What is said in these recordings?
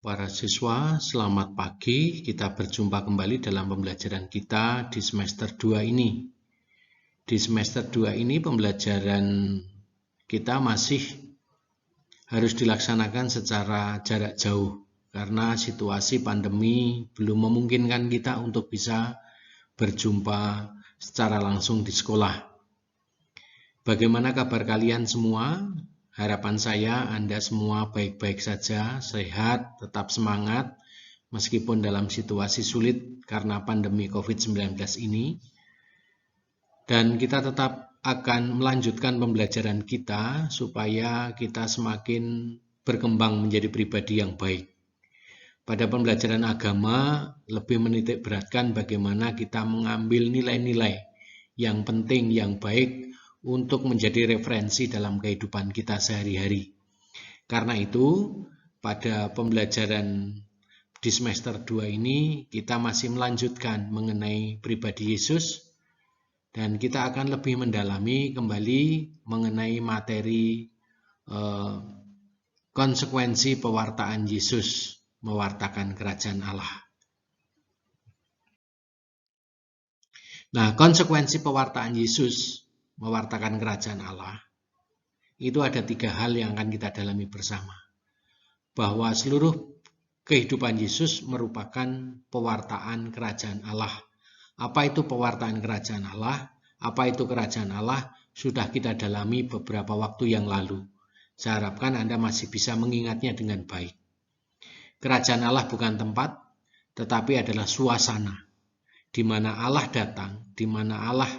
Para siswa, selamat pagi. Kita berjumpa kembali dalam pembelajaran kita di semester 2 ini. Di semester 2 ini pembelajaran kita masih harus dilaksanakan secara jarak jauh karena situasi pandemi belum memungkinkan kita untuk bisa berjumpa secara langsung di sekolah. Bagaimana kabar kalian semua? Harapan saya Anda semua baik-baik saja, sehat, tetap semangat, meskipun dalam situasi sulit karena pandemi COVID-19 ini. Dan kita tetap akan melanjutkan pembelajaran kita supaya kita semakin berkembang menjadi pribadi yang baik. Pada pembelajaran agama, lebih menitik beratkan bagaimana kita mengambil nilai-nilai yang penting, yang baik, untuk menjadi referensi dalam kehidupan kita sehari-hari. Karena itu, pada pembelajaran di semester 2 ini, kita masih melanjutkan mengenai pribadi Yesus, dan kita akan lebih mendalami kembali mengenai materi konsekuensi pewartaan Yesus mewartakan kerajaan Allah. Nah, konsekuensi pewartaan Yesus mewartakan kerajaan Allah, itu ada 3 hal yang akan kita dalami bersama. Bahwa seluruh kehidupan Yesus merupakan pewartaan kerajaan Allah. Apa itu pewartaan kerajaan Allah? Apa itu kerajaan Allah? Sudah kita dalami beberapa waktu yang lalu. Saya harapkan Anda masih bisa mengingatnya dengan baik. Kerajaan Allah bukan tempat, tetapi adalah suasana. Di mana Allah datang, di mana Allah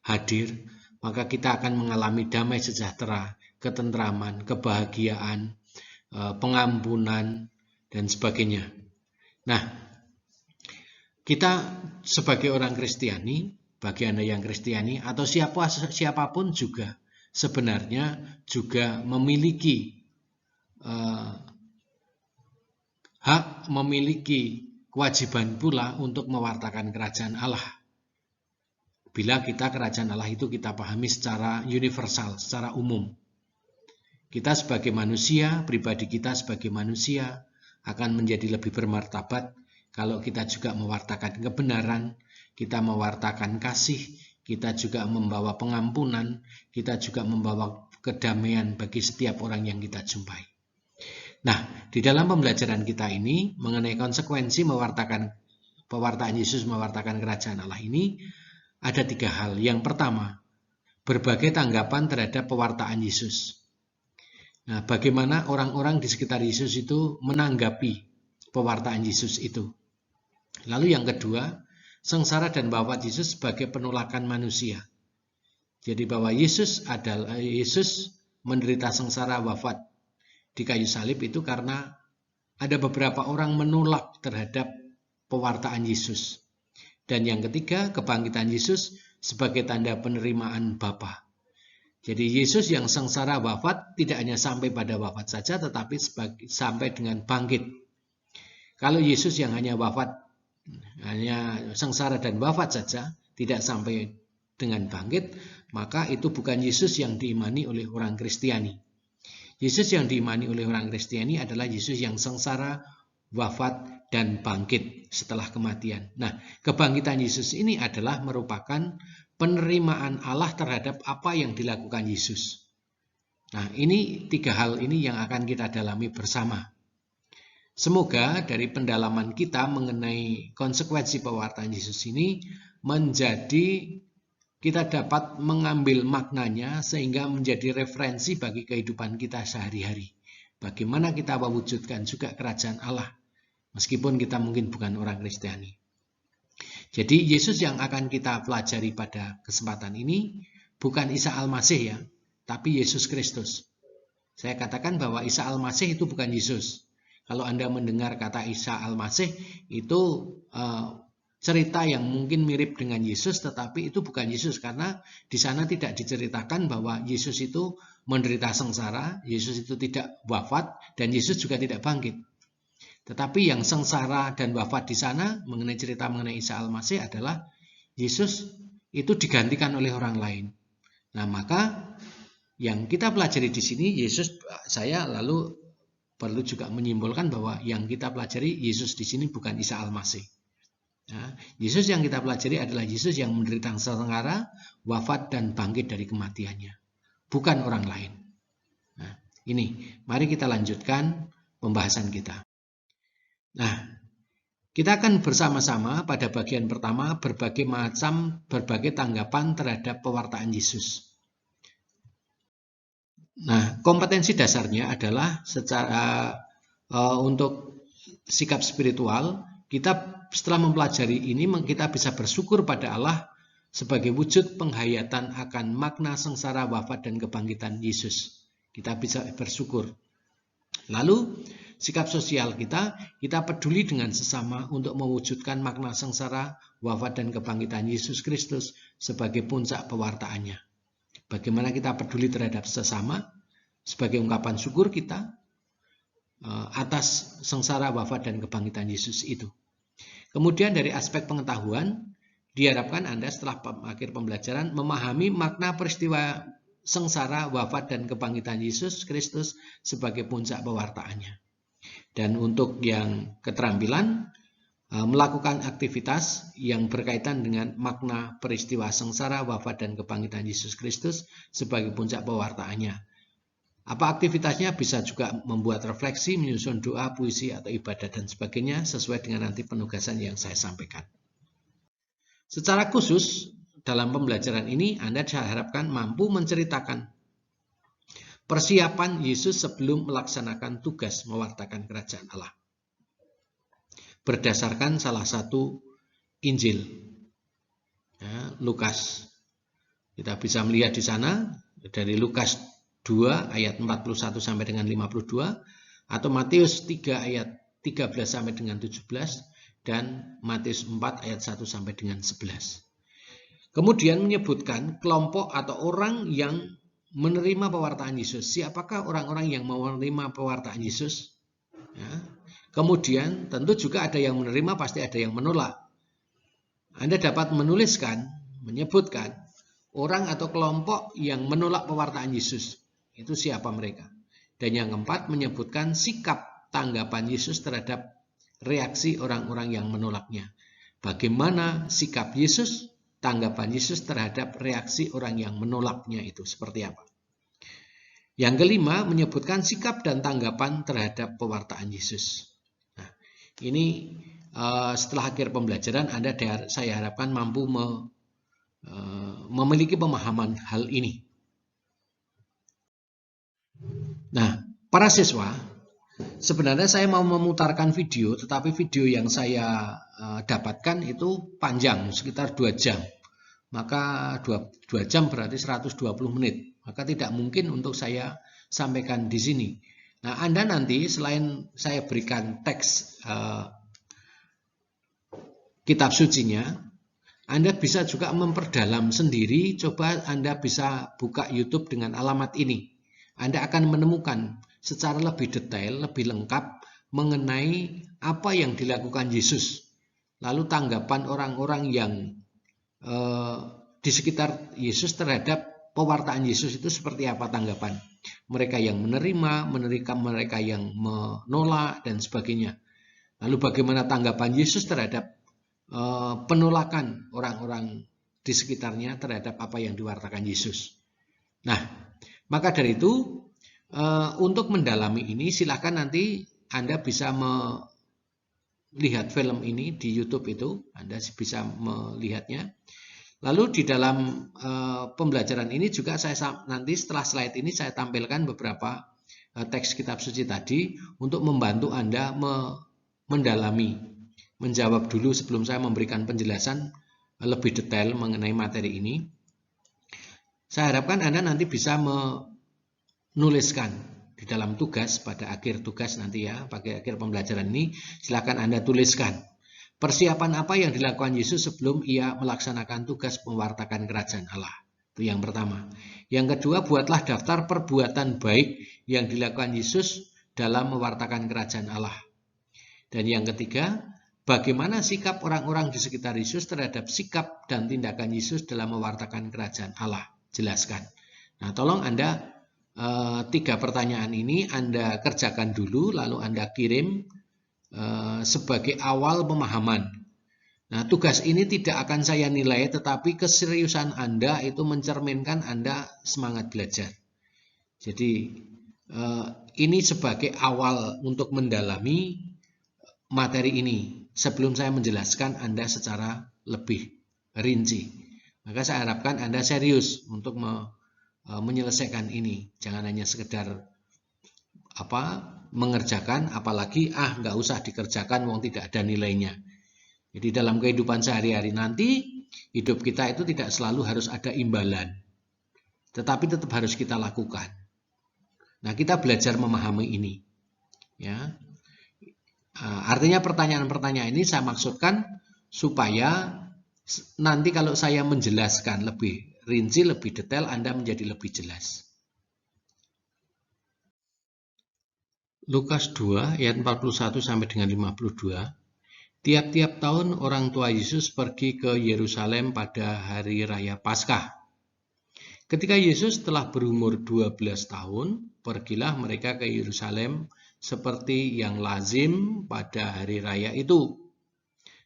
hadir, maka kita akan mengalami damai sejahtera, ketentraman, kebahagiaan, pengampunan, dan sebagainya. Nah, kita sebagai orang Kristiani, bagi Anda yang Kristiani, atau siapapun juga, sebenarnya juga memiliki hak, memiliki kewajiban pula untuk mewartakan kerajaan Allah. Bila kita kerajaan Allah itu kita pahami secara universal, secara umum. Kita sebagai manusia, pribadi kita sebagai manusia akan menjadi lebih bermartabat kalau kita juga mewartakan kebenaran, kita mewartakan kasih, kita juga membawa pengampunan, kita juga membawa kedamaian bagi setiap orang yang kita jumpai. Nah, di dalam pembelajaran kita ini mengenai konsekuensi pewartaan Yesus mewartakan kerajaan Allah ini, ada 3 hal. Yang pertama, berbagai tanggapan terhadap pewartaan Yesus. Nah, bagaimana orang-orang di sekitar Yesus itu menanggapi pewartaan Yesus itu. Lalu yang kedua, sengsara dan wafat Yesus sebagai penolakan manusia. Jadi bahwa Yesus menderita sengsara wafat di kayu salib itu karena ada beberapa orang menolak terhadap pewartaan Yesus. Dan yang ketiga, kebangkitan Yesus sebagai tanda penerimaan Bapa. Jadi Yesus yang sengsara wafat tidak hanya sampai pada wafat saja, tetapi sampai dengan bangkit. Kalau Yesus yang hanya wafat, hanya sengsara dan wafat saja, tidak sampai dengan bangkit, maka itu bukan Yesus yang diimani oleh orang Kristiani. Yesus yang diimani oleh orang Kristiani adalah Yesus yang sengsara, wafat, dan bangkit setelah kematian. Nah, kebangkitan Yesus ini adalah merupakan penerimaan Allah terhadap apa yang dilakukan Yesus. Nah, ini 3 hal ini yang akan kita dalami bersama. Semoga dari pendalaman kita mengenai konsekuensi pewartaan Yesus ini menjadi kita dapat mengambil maknanya sehingga menjadi referensi bagi kehidupan kita sehari-hari. Bagaimana kita mewujudkan juga kerajaan Allah, meskipun kita mungkin bukan orang Kristiani. Jadi Yesus yang akan kita pelajari pada kesempatan ini bukan Isa Al-Masih ya, tapi Yesus Kristus. Saya katakan bahwa Isa Al-Masih itu bukan Yesus. Kalau Anda mendengar kata Isa Al-Masih itu cerita yang mungkin mirip dengan Yesus, tetapi itu bukan Yesus karena di sana tidak diceritakan bahwa Yesus itu menderita sengsara, Yesus itu tidak wafat, dan Yesus juga tidak bangkit. Tetapi yang sengsara dan wafat di sana mengenai cerita mengenai Isa Al-Masih adalah Yesus itu digantikan oleh orang lain. Nah, maka yang kita pelajari di sini Yesus, saya lalu perlu juga menyimpulkan bahwa yang kita pelajari Yesus di sini bukan Isa Al-Masih. Nah, Yesus yang kita pelajari adalah Yesus yang menderita sengsara, wafat dan bangkit dari kematiannya, bukan orang lain. Nah, ini mari kita lanjutkan pembahasan kita. Nah, kita akan bersama-sama pada bagian pertama berbagai tanggapan terhadap pewartaan Yesus. Nah, kompetensi dasarnya adalah untuk sikap spiritual. Kita setelah mempelajari ini, kita bisa bersyukur pada Allah sebagai wujud penghayatan akan makna sengsara, wafat, dan kebangkitan Yesus. Kita bisa bersyukur. Lalu, sikap sosial kita peduli dengan sesama untuk mewujudkan makna sengsara, wafat, dan kebangkitan Yesus Kristus sebagai puncak pewartaannya. Bagaimana kita peduli terhadap sesama sebagai ungkapan syukur kita atas sengsara, wafat, dan kebangkitan Yesus itu. Kemudian dari aspek pengetahuan, diharapkan Anda setelah akhir pembelajaran memahami makna peristiwa sengsara, wafat, dan kebangkitan Yesus Kristus sebagai puncak pewartaannya. Dan untuk yang keterampilan, melakukan aktivitas yang berkaitan dengan makna peristiwa sengsara, wafat, dan kebangkitan Yesus Kristus sebagai puncak pewartaannya. Apa aktivitasnya? Bisa juga membuat refleksi, menyusun doa, puisi, atau ibadah, dan sebagainya sesuai dengan nanti penugasan yang saya sampaikan. Secara khusus, dalam pembelajaran ini Anda diharapkan mampu menceritakan persiapan Yesus sebelum melaksanakan tugas mewartakan kerajaan Allah. Berdasarkan salah satu Injil, ya, Lukas. Kita bisa melihat di sana dari Lukas 2 ayat 41 sampai dengan 52, atau Matius 3 ayat 13 sampai dengan 17, dan Matius 4 ayat 1 sampai dengan 11. Kemudian menyebutkan kelompok atau orang yang menerima pewartaan Yesus. Siapakah orang-orang yang menerima pewartaan Yesus? Ya. Kemudian tentu juga ada yang menerima, pasti ada yang menolak. Anda dapat menyebutkan orang atau kelompok yang menolak pewartaan Yesus. Itu siapa mereka? Dan yang keempat, menyebutkan sikap tanggapan Yesus terhadap reaksi orang-orang yang menolaknya. Bagaimana sikap Yesus, tanggapan Yesus terhadap reaksi orang yang menolaknya itu seperti apa? Yang kelima, menyebutkan sikap dan tanggapan terhadap pewartaan Yesus. Nah, ini setelah akhir pembelajaran saya harapkan mampu memiliki pemahaman hal ini. Nah, para siswa, sebenarnya saya mau memutarkan video, tetapi video yang saya dapatkan itu panjang, sekitar 2 jam. Maka 2 jam berarti 120 menit. Maka tidak mungkin untuk saya sampaikan di sini. Nah, Anda nanti selain saya berikan teks kitab sucinya, Anda bisa juga memperdalam sendiri. Coba Anda bisa buka YouTube dengan alamat ini. Anda akan menemukan secara lebih detail, lebih lengkap mengenai apa yang dilakukan Yesus. Lalu tanggapan orang-orang yang di sekitar Yesus terhadap pewartaan Yesus itu seperti apa tanggapan. Mereka yang menerima, mereka yang menolak, dan sebagainya. Lalu bagaimana tanggapan Yesus terhadap penolakan orang-orang di sekitarnya terhadap apa yang diwartakan Yesus. Nah, maka dari itu, untuk mendalami ini, silakan nanti Anda bisa melihat film ini di YouTube itu, Anda bisa melihatnya. Lalu di dalam pembelajaran ini juga nanti setelah slide ini saya tampilkan beberapa teks kitab suci tadi untuk membantu Anda mendalami, menjawab dulu sebelum saya memberikan penjelasan lebih detail mengenai materi ini. Saya harapkan Anda nanti bisa menuliskan di dalam tugas pada akhir tugas nanti ya, pada akhir pembelajaran ini, silakan Anda tuliskan persiapan apa yang dilakukan Yesus sebelum ia melaksanakan tugas mewartakan kerajaan Allah. Itu yang pertama. Yang kedua, buatlah daftar perbuatan baik yang dilakukan Yesus dalam mewartakan kerajaan Allah. Dan yang ketiga, bagaimana sikap orang-orang di sekitar Yesus terhadap sikap dan tindakan Yesus dalam mewartakan kerajaan Allah. Jelaskan. Nah, tolong Anda 3 pertanyaan ini Anda kerjakan dulu, lalu Anda kirim sebagai awal pemahaman. Nah, tugas ini tidak akan saya nilai, tetapi keseriusan Anda itu mencerminkan Anda semangat belajar. Jadi, ini sebagai awal untuk mendalami materi ini. Sebelum saya menjelaskan Anda secara lebih rinci. Maka saya harapkan Anda serius untuk menyelesaikan ini. Jangan hanya sekedar mengerjakan, apalagi nggak usah dikerjakan, wong tidak ada nilainya. Jadi dalam kehidupan sehari-hari nanti, hidup kita itu tidak selalu harus ada imbalan, tetapi tetap harus kita lakukan. Nah, kita belajar memahami ini, ya. Artinya pertanyaan-pertanyaan ini saya maksudkan supaya nanti kalau saya menjelaskan lebih rinci, lebih detail, Anda menjadi lebih jelas. Lukas 2 ayat 41 sampai dengan 52. Tiap-tiap tahun orang tua Yesus pergi ke Yerusalem pada hari raya Paskah. Ketika Yesus telah berumur 12 tahun, pergilah mereka ke Yerusalem seperti yang lazim pada hari raya itu.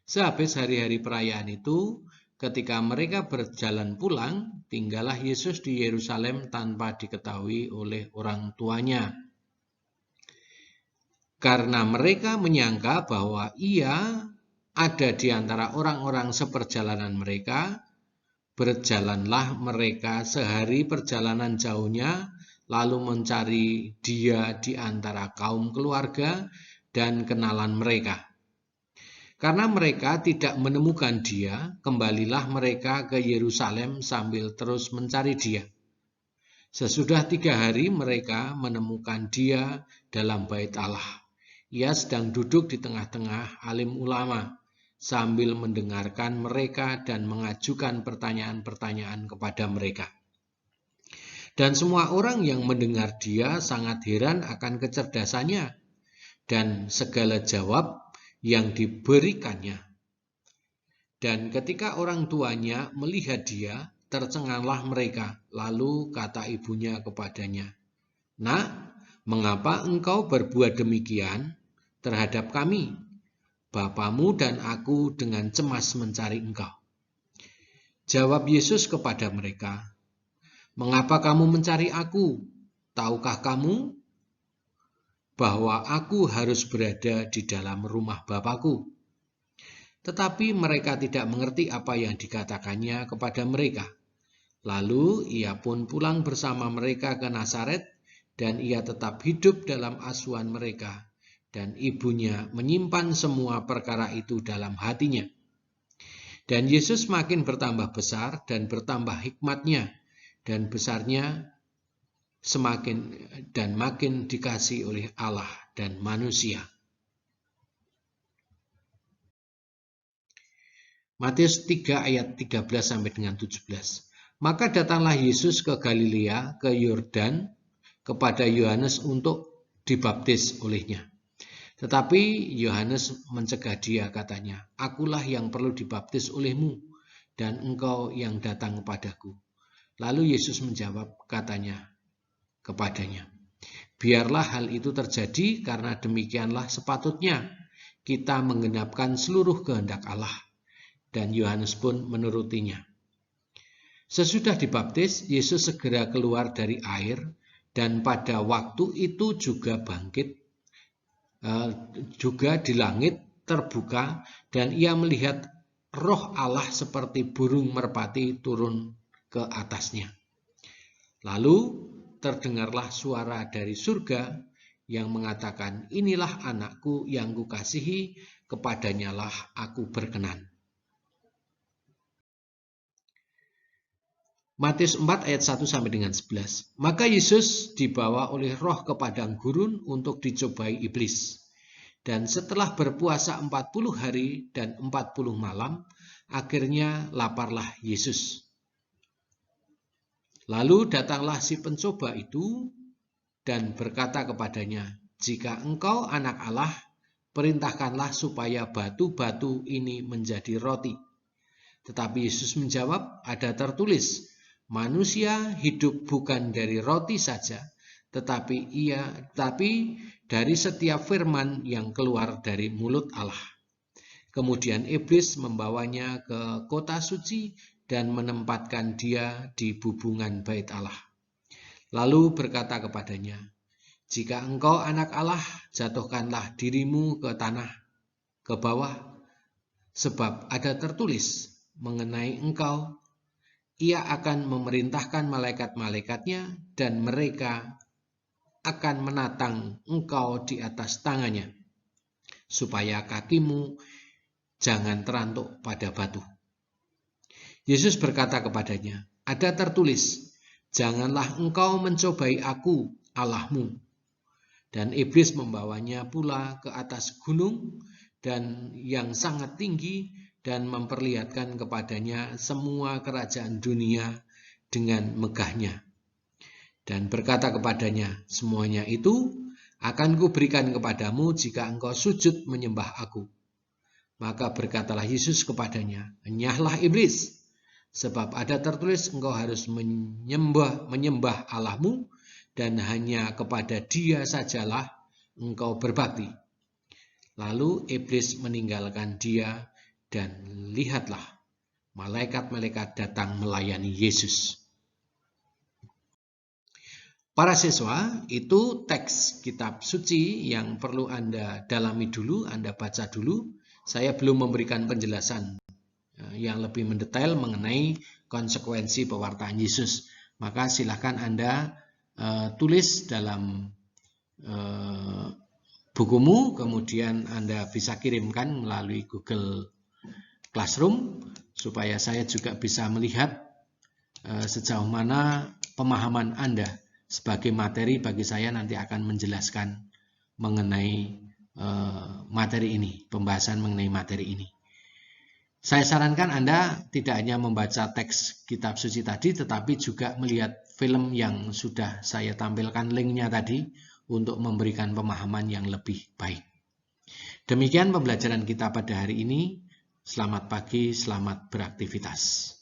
Sehabis hari-hari perayaan itu, ketika mereka berjalan pulang, tinggallah Yesus di Yerusalem tanpa diketahui oleh orang tuanya. Karena mereka menyangka bahwa ia ada di antara orang-orang seperjalanan mereka, berjalanlah mereka sehari perjalanan jauhnya, lalu mencari dia di antara kaum keluarga dan kenalan mereka. Karena mereka tidak menemukan dia, kembalilah mereka ke Yerusalem sambil terus mencari dia. Sesudah 3 hari mereka menemukan dia dalam bait Allah. Ia sedang duduk di tengah-tengah alim ulama sambil mendengarkan mereka dan mengajukan pertanyaan-pertanyaan kepada mereka. Dan semua orang yang mendengar dia sangat heran akan kecerdasannya dan segala jawab yang diberikannya. Dan ketika orang tuanya melihat dia, tercenganglah mereka. Lalu kata ibunya kepadanya, "Nak, mengapa engkau berbuat demikian terhadap kami? Bapamu dan aku dengan cemas mencari engkau." Jawab Yesus kepada mereka, "Mengapa kamu mencari aku? Tahukah kamu bahwa aku harus berada di dalam rumah Bapakku?" Tetapi mereka tidak mengerti apa yang dikatakannya kepada mereka. Lalu ia pun pulang bersama mereka ke Nazaret, dan ia tetap hidup dalam asuhan mereka. Dan ibunya menyimpan semua perkara itu dalam hatinya. Dan Yesus makin bertambah besar dan bertambah hikmatnya, dan besarnya semakin dan makin dikasihi oleh Allah dan manusia. Matius 3 ayat 13 sampai dengan 17. Maka datanglah Yesus ke Galilea, ke Yordan, kepada Yohanes untuk dibaptis olehnya. Tetapi Yohanes mencegah dia, katanya, "Akulah yang perlu dibaptis olehmu, dan engkau yang datang kepadaku." Lalu Yesus menjawab, katanya kepadanya, "Biarlah hal itu terjadi, karena demikianlah sepatutnya kita menggenapkan seluruh kehendak Allah." Dan Yohanes pun menurutinya. Sesudah dibaptis, Yesus segera keluar dari air, dan pada waktu itu juga bangkit, juga di langit terbuka, dan ia melihat Roh Allah seperti burung merpati turun ke atasnya. Lalu terdengarlah suara dari surga yang mengatakan, "Inilah anakku yang kukasihi, kepadanyalah aku berkenan." Matius 4 ayat 1 sampai dengan 11. Maka Yesus dibawa oleh Roh ke padang gurun untuk dicobai iblis. Dan setelah berpuasa 40 hari dan 40 malam, akhirnya laparlah Yesus. Lalu datanglah si pencoba itu dan berkata kepadanya, "Jika engkau anak Allah, perintahkanlah supaya batu-batu ini menjadi roti." Tetapi Yesus menjawab, "Ada tertulis, manusia hidup bukan dari roti saja, tapi dari setiap firman yang keluar dari mulut Allah. Kemudian iblis membawanya ke kota suci dan menempatkan dia di bubungan bait Allah. Lalu berkata kepadanya, "Jika engkau anak Allah, jatuhkanlah dirimu ke tanah, ke bawah, sebab ada tertulis mengenai engkau, ia akan memerintahkan malaikat-malaikatnya dan mereka akan menatang engkau di atas tangannya, supaya kakimu jangan terantuk pada batu." Yesus berkata kepadanya, "Ada tertulis, janganlah engkau mencobai aku, Allahmu." Dan iblis membawanya pula ke atas gunung dan yang sangat tinggi dan memperlihatkan kepadanya semua kerajaan dunia dengan megahnya. Dan berkata kepadanya, "Semuanya itu akan kuberikan kepadamu jika engkau sujud menyembah aku." Maka berkatalah Yesus kepadanya, "Enyahlah iblis, sebab ada tertulis engkau harus menyembah Allahmu dan hanya kepada Dia sajalah engkau berbakti." Lalu iblis meninggalkan dia dan lihatlah, malaikat-malaikat datang melayani Yesus. Para siswa, itu teks kitab suci yang perlu Anda dalami dulu, Anda baca dulu. Saya belum memberikan penjelasan yang lebih mendetail mengenai konsekuensi pewartaan Yesus. Maka silakan Anda tulis dalam bukumu, kemudian Anda bisa kirimkan melalui Google Classroom, supaya saya juga bisa melihat sejauh mana pemahaman Anda sebagai materi bagi saya nanti akan menjelaskan mengenai materi ini, pembahasan mengenai materi ini. Saya sarankan Anda tidak hanya membaca teks kitab suci tadi, tetapi juga melihat film yang sudah saya tampilkan linknya tadi untuk memberikan pemahaman yang lebih baik. Demikian pembelajaran kita pada hari ini. Selamat pagi, selamat beraktivitas.